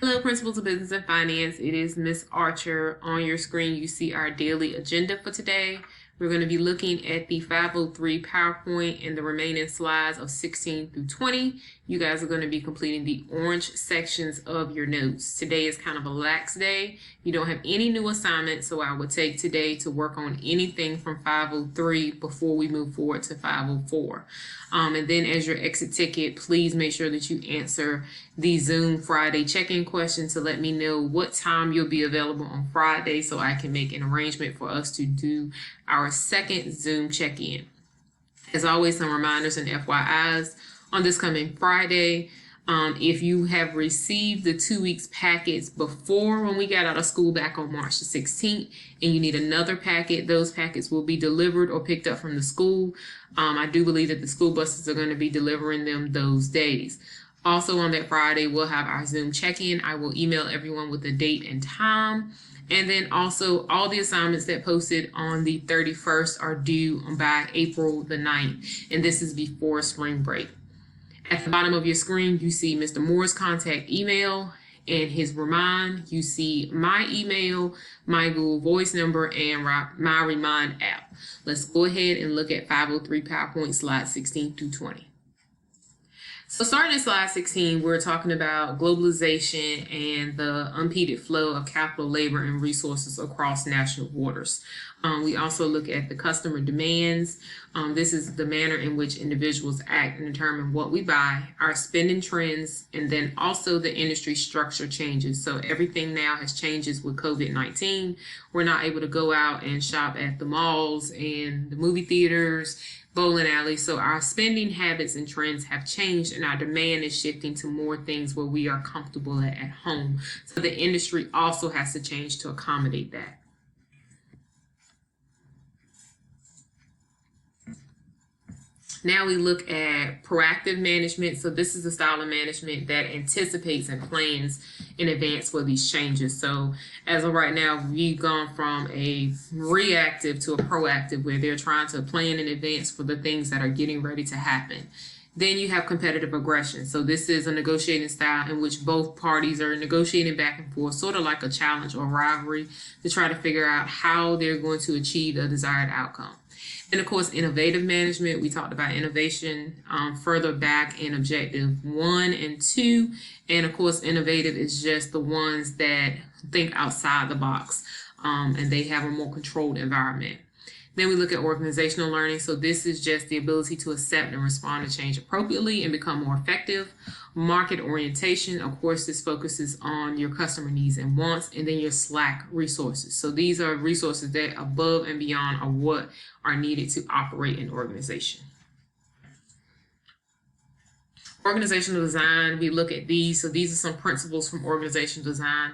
Hello, Principles of Business and Finance. It is Miss Archer. On your screen, you see our daily agenda for today. We're going to be looking at the 503 PowerPoint and the remaining slides of 16 through 20. You guys are going to be completing the orange sections of your notes. Today is kind of a lax day. You don't have any new assignments, so I would take today to work on anything from 503 before we move forward to 504. And then as your exit ticket, please make sure that you answer the Zoom Friday check-in question to let me know what time you'll be available on Friday so I can make an arrangement for us to do our second Zoom check-in. As always, some reminders and FYIs on this coming Friday. If you have received the 2 weeks packets before when we got out of school back on March the 16th and you need another packet, those packets will be delivered or picked up from the school. I do believe that the school buses are going to be delivering them those days. Also on that Friday, we'll have our Zoom check-in. I will email everyone with the date and time. And then also all the assignments that posted on the 31st are due by April the 9th. And this is before spring break. At the bottom of your screen, you see Mr. Moore's contact email and his remind. You see my email, my Google Voice number, and my Remind app. Let's go ahead and look at 503 PowerPoint slides 16 through 20. So starting in slide 16, we're talking about globalization and the unimpeded flow of capital, labor, and resources across national waters. We also look at the customer demands. This is the manner in which individuals act and determine what we buy, our spending trends, and then also the industry structure changes. So everything now has changes with COVID-19. We're not able to go out and shop at the malls and the movie theaters, bowling alleys. So our spending habits and trends have changed and our demand is shifting to more things where we are comfortable at home. So the industry also has to change to accommodate that. Now we look at proactive management. So this is a style of management that anticipates and plans in advance for these changes. So as of right now, we've gone from a reactive to a proactive where they're trying to plan in advance for the things that are getting ready to happen. Then you have competitive aggression. So this is a negotiating style in which both parties are negotiating back and forth, sort of like a challenge or rivalry to try to figure out how they're going to achieve a desired outcome. And of course, innovative management, we talked about innovation further back in objective 1 and 2. And of course, innovative is just the ones that think outside the box and they have a more controlled environment. Then we look at organizational learning. So this is just the ability to accept and respond to change appropriately and become more effective. Market orientation, of course, this focuses on your customer needs and wants, and then your Slack resources. So these are resources that above and beyond are what are needed to operate an organization. Organizational design, we look at these. So these are some principles from organizational design.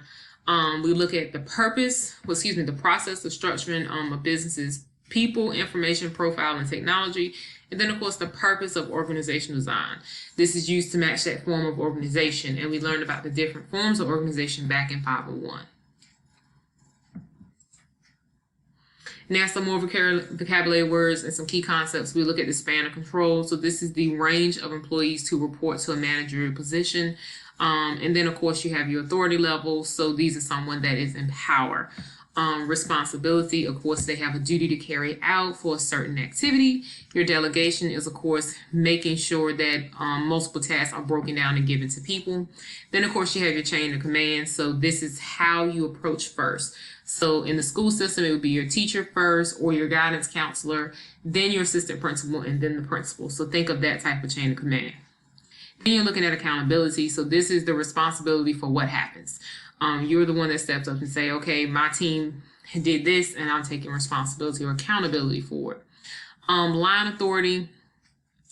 We look at the purpose, the process of structuring a business's people, information, profile, and technology. And then, of course, the purpose of organizational design. This is used to match that form of organization. And we learned about the different forms of organization back in 501. Now, some more vocabulary words and some key concepts. We look at the span of control. So this is the range of employees to report to a managerial position. And then, of course, you have your authority levels. So these are someone that is in power. Responsibility, of course, they have a duty to carry out for a certain activity. Your delegation is, of course, making sure that multiple tasks are broken down and given to people. Then, of course, you have your chain of command. So this is how you approach first. So in the school system, it would be your teacher first or your guidance counselor, then your assistant principal, and then the principal. So think of that type of chain of command. Then you're looking at accountability. So this is the responsibility for what happens. You're the one that steps up and say, okay, my team did this and I'm taking responsibility or accountability for it. Line authority.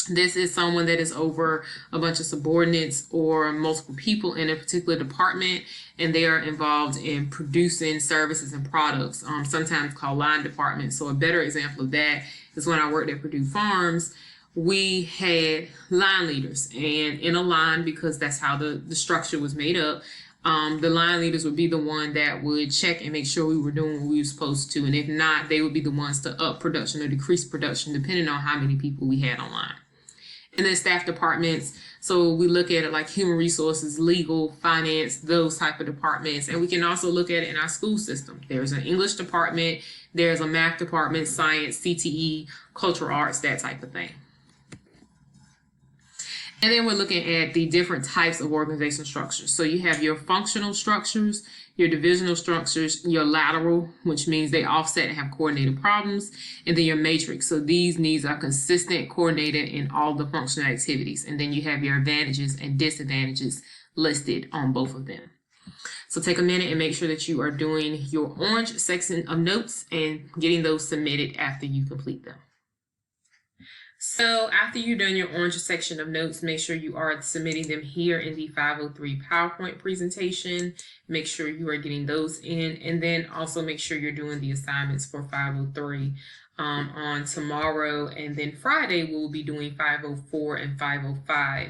This is someone that is over a bunch of subordinates or multiple people in a particular department, and they are involved in producing services and products, sometimes called line departments. So a better example of that is when I worked at Purdue Farms. We had line leaders, and in a line, because that's how the structure was made up, the line leaders would be the one that would check and make sure we were doing what we were supposed to. And if not, they would be the ones to up production or decrease production, depending on how many people we had online. And then staff departments. So we look at it like human resources, legal, finance, those type of departments. And we can also look at it in our school system. There's an English department, there's a math department, science, CTE, cultural arts, that type of thing. And then we're looking at the different types of organizational structures. So you have your functional structures, your divisional structures, your lateral, which means they offset and have coordinated problems, and then your matrix. So these needs are consistent, coordinated in all the functional activities. And then you have your advantages and disadvantages listed on both of them. So take a minute and make sure that you are doing your orange section of notes and getting those submitted after you complete them. So after you've done your orange section of notes, make sure you are submitting them here in the 503 PowerPoint presentation. Make sure you are getting those in, and then also make sure you're doing the assignments for 503 on tomorrow, and then Friday we'll be doing 504 and 505.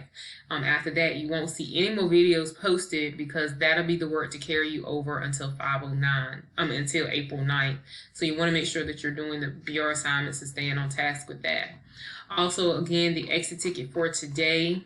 After that, you won't see any more videos posted because that'll be the work to carry you over until 509, until April 9th. So you want to make sure that you're doing your assignments and staying on task with that. Also, again, the exit ticket for today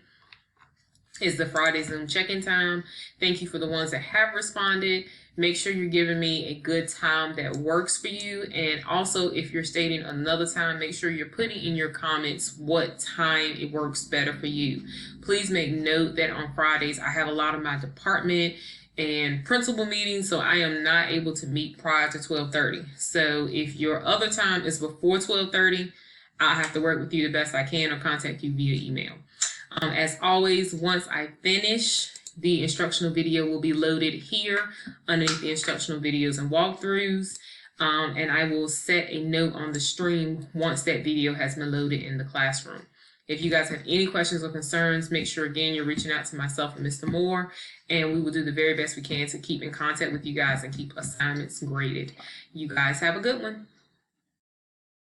is the Friday Zoom check-in time. Thank you for the ones that have responded. Make sure you're giving me a good time that works for you. And also, if you're stating another time, make sure you're putting in your comments what time it works better for you. Please make note that on Fridays, I have a lot of my department and principal meetings, so I am not able to meet prior to 12:30. So if your other time is before 12:30, I'll have to work with you the best I can or contact you via email. As always, once I finish, the instructional video will be loaded here underneath the instructional videos and walkthroughs. And I will set a note on the stream once that video has been loaded in the classroom. If you guys have any questions or concerns, make sure, again, you're reaching out to myself and Mr. Moore, and we will do the very best we can to keep in contact with you guys and keep assignments graded. You guys have a good one.